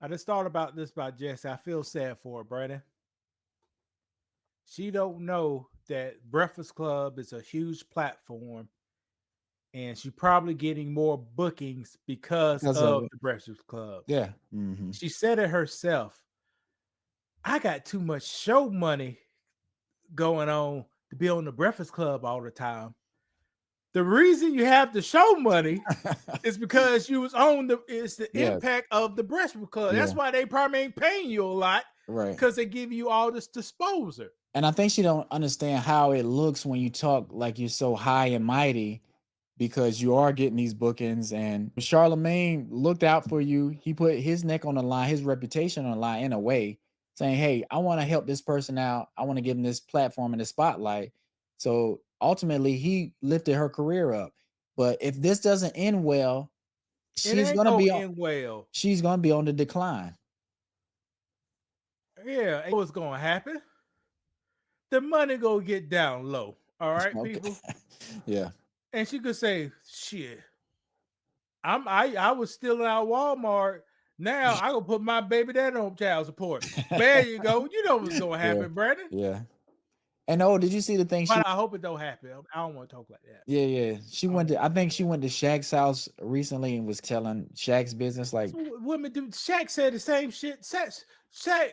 I just thought about this about Jess. I feel sad for her, Brandon. She don't know that Breakfast Club is a huge platform, and she's probably getting more bookings because because of of it. the Breakfast Club. Yeah. Hmm. She said it herself. I got too much show money going on to be on the Breakfast Club all the time. The reason you have the show money is because you was on the it's the Yeah. impact of the Breakfast Club. That's Yeah. why they probably ain't paying you a lot Right. because they give you all this disposer. And I think she don't understand how it looks when you talk like you're so high and mighty because you are getting these bookings. And Charlemagne looked out for you. He put his neck on the line, his reputation on the line in a way, saying, "Hey, I want to help this person out. I want to give him this platform and the spotlight." So ultimately, he lifted her career up. But if this doesn't end well, It she's ain't gonna gonna be on. end well. She's gonna be on the decline. Yeah, what's gonna happen? The money go get down low. All right, Okay. people. Yeah. And she could say, shit, I was stealing out Walmart. Now I gonna put my baby dad on child support. There you go. You know what's gonna Yeah. happen, Brandon. Yeah. And oh, did you see the thing she But I hope it don't happen. I don't want to talk like that. yeah, yeah. She I don't went want to to I talk think like she that. went to Shaq's house recently and was telling Shaq's business like, That's what women do. Shaq said the same shit. Shaq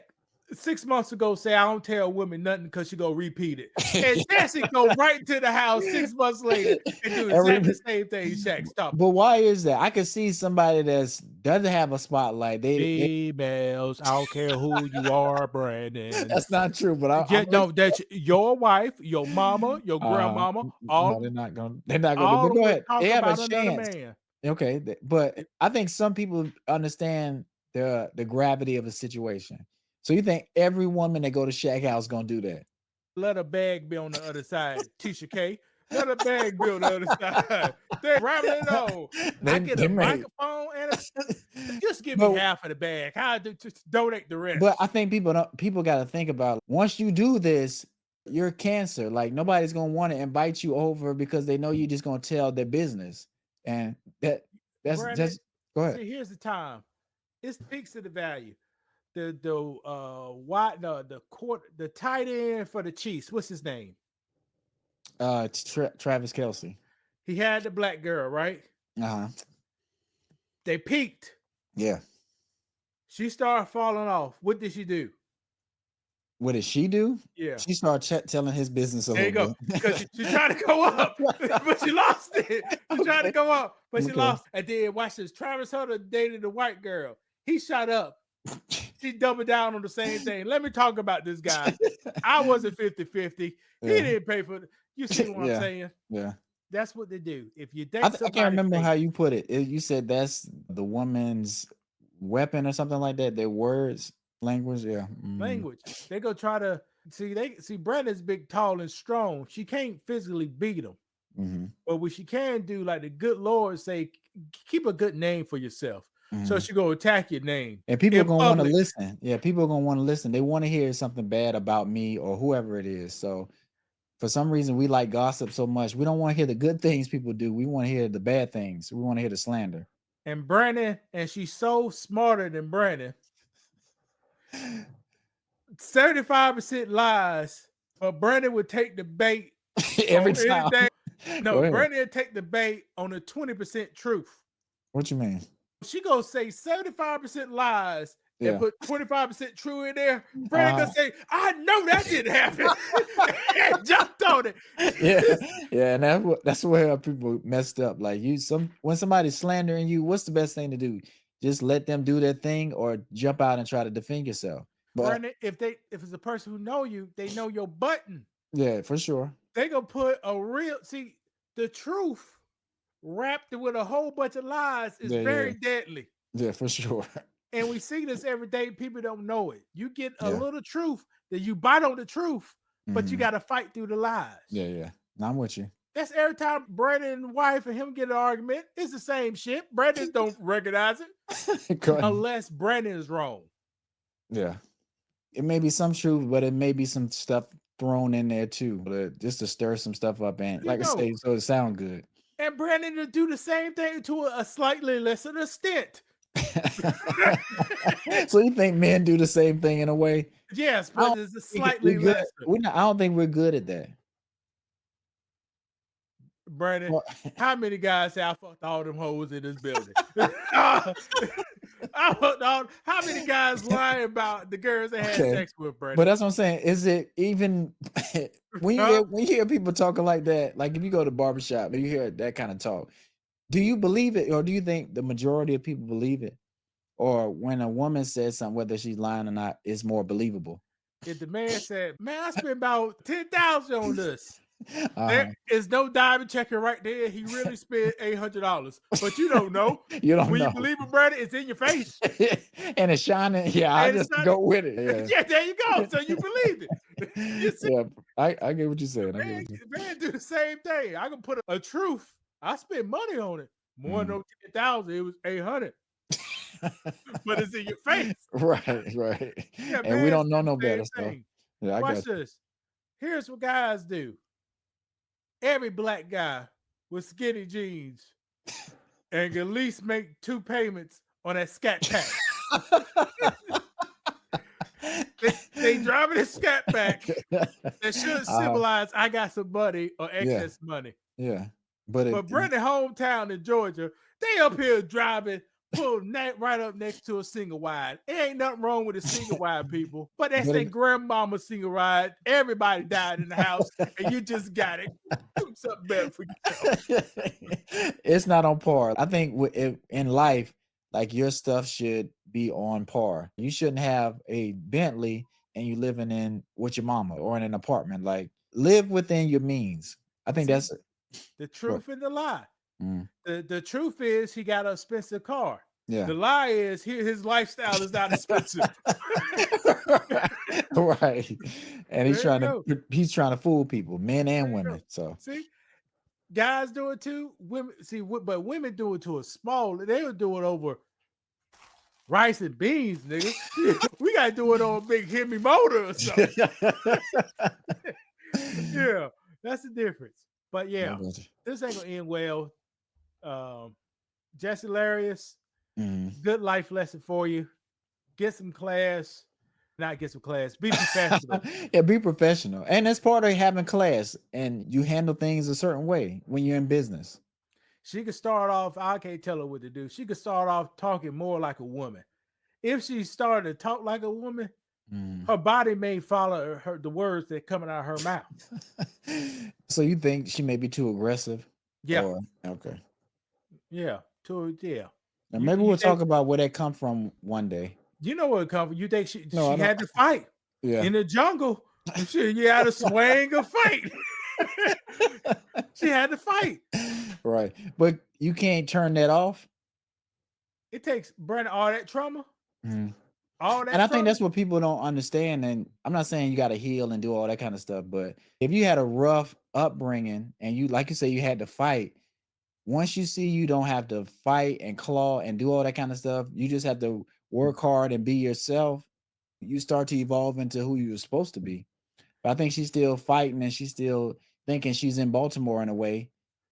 6 months ago say I don't tell women nothing because she go repeat it. And Jesse go right to the house 6 months later and do every exactly the same thing Shaq's talking but about. why is that? I could see somebody that's doesn't have a spotlight. They Females, I don't care who you are, Brandon. that's not true, but Yeah, no, that's your wife, your mama, your grandmama, no, they're not gonna do, all but of them go would ahead. They talk have a about another chance. man. Okay, but I think some people understand the gravity of a situation. So you think every woman that go to Shaq house gonna do that? Let a bag be on the other side, Tisha K. Let a bag be on the other side. They rattling it on. I get They a may, microphone and just give me but half of the bag. I do just donate the I rest. think people got to think about once you do this, you're cancer. Like nobody's gonna want to invite you over because they know you're just gonna tell their business, and that's Brandon, just go ahead. see, here's the time. It speaks to the value. The wide the court the tight end for the Chiefs. What's his name? It's Travis Kelsey. He had the black girl, right? Uh huh. They peaked. Yeah. She started falling off. What did she do? What did she do? Yeah. She started telling his business a There you little go. bit. Because she tried to go up, but she lost it. She tried to Okay. go up, but she Okay. lost. And then watch this. Travis Hunter dated the white girl. He shot up. She doubled down on the same thing. Let me talk about this guy. I wasn't 50-50. He Yeah. didn't pay for it. You see what I'm Yeah. saying? Yeah. That's what they do. If you date I can't somebody remember fake how you put it. You said that's the woman's weapon or something like that. Their words, language. Yeah. Mhm. language, they go try to see Brandon's big, tall, and strong. She can't physically beat him. Mhm. But what she can do, like the good Lord say, keep a good name for yourself. So Mhm. she go attack your name And people are in gonna want to public. listen. Yeah, people are gonna want to listen. They want to hear something bad about me or whoever it is. So for some reason, we like gossip so much. We don't want to hear the good things people do. We want to hear the bad things. We want to hear the slander. And Brandon, and she's so smarter than Brandon. 75% lies, but Brandon would take the bait Every on time. anything. Go No, ahead. Brandon would take the bait on the 20% truth. What you mean? She gonna say 75% lies and Yeah. put 25% true in there. Brandon Uh, gonna say, I know that didn't happen. And jumped on it. yeah, yeah, and that's where people messed up. Like when somebody's slandering you, what's the best thing to do? Just let them do their thing, or jump out and try to defend yourself. But Brandon, if it's a person who know you, they know your button. yeah, for sure. They gonna put a real the truth wrapped with a whole bunch of lies is Yeah, yeah, very deadly. yeah, for sure. And we see this every day. People don't know it. You get a Yeah. little truth that you bite on the truth, but you Hmm. got to fight through the lies. Yeah, yeah. No, I'm with you. That's every time Brandon wife and him get an argument. It's the same shit. Brandon don't recognize it Go ahead. unless Brandon is wrong. Yeah, it may be some truth, but it may be some stuff thrown in there too, just to stir some stuff up and, You like I know, say, so it sound good. and Brandon to do the same thing to a slightly lesser extent. So you think men do the same thing in a way? Yes, I but don't it's a think we slightly good. lesser. We're not, I don't think we're good at that. Brandon, Well, how many guys say I fucked all them hoes in this building? I fucked all. How many guys lying about the girls they had okay, sex with, but Brandon? that's what I'm saying. Is it even Huh? when you hear people talking like that? Like if you go to barbershop and you hear that kind of talk, do you believe it, or do you think the majority of people believe it? Or when a woman says something, whether she's lying or not, is more believable? If the man said, "Man, I spent about 10,000 on this," there Uh-huh. is no diamond checker right there. He really spent $800, but you don't know. You don't When you know. believe it, Brandon, it's in your face, And it's shining. Yeah, I and it's just not. go with it. Yeah. Yeah, there you go. So you believed it. You see, Yeah, I get what you're saying. I get man, what you man, do the same thing. I can put a truth. I spent money on it. More than mm. no 10,000. It was 800, but it's in your face. Right, right. Yeah, And we man, don't know do no the same better, so thing. yeah, I Watch got you. this. Here's what guys do. Every black guy with skinny jeans and can at least make 2 payments on that scat pack. They driving a scat pack that should Uh-huh. symbolize I got some money or Yeah, excess money. yeah. But But Brandon hometown in Georgia, they up here driving, pull right up next to a single wide. It ain't nothing wrong with a single wide, people, but that's but their it grandmama single wide. Everybody died in the house, and you just got it. Do something better for yourself. it's not on par. I think in life, like your stuff should be on par. You shouldn't have a Bentley and you living in with your mama or in an apartment. Like live within your means. I think See, that's it. the What? truth and the lie. Mm, The truth is he got an expensive car. yeah. The lie is his lifestyle is not expensive. Right. And There you go. he's trying to fool people, men There and you go. women. So See, guys do it too. Women see, but women do it to a small. They'll do it over rice and beans, nigga. We gotta do it on a big Hemi motor or something. Yeah, that's the difference. But I yeah, got you. this ain't gonna end well. Um, Jess Hilarious, Mhm. good life lesson for you. Get some class, not get some class. Be professional. Yeah, be professional. And that's part of having class. And you handle things a certain way when you're in business. She could start off. I can't tell her what to do. She could start off talking more like a woman. If she started to talk like a woman, Mm. her body may follow her the words that coming out of her mouth. So you think she may be too aggressive? Yeah, Or okay. yeah, to yeah. Now You maybe you we'll talk think about where that come from one day. you know where it come from? You think she No, I she don't. had to fight Yeah. in the jungle? She you had to swing a fight. She had to fight. Right. But you can't turn that off. It takes Brandon all that trauma, Mhm. all And that I think trauma. that's what people don't understand. And I'm not saying you got to heal and do all that kind of stuff, but if you had a rough upbringing and you, like you say, you had to fight, once you see you don't have to fight and claw and do all that kind of stuff, you just have to work hard and be yourself. You start to evolve into who you were supposed to be. But I think she's still fighting and she's still thinking she's in Baltimore in a way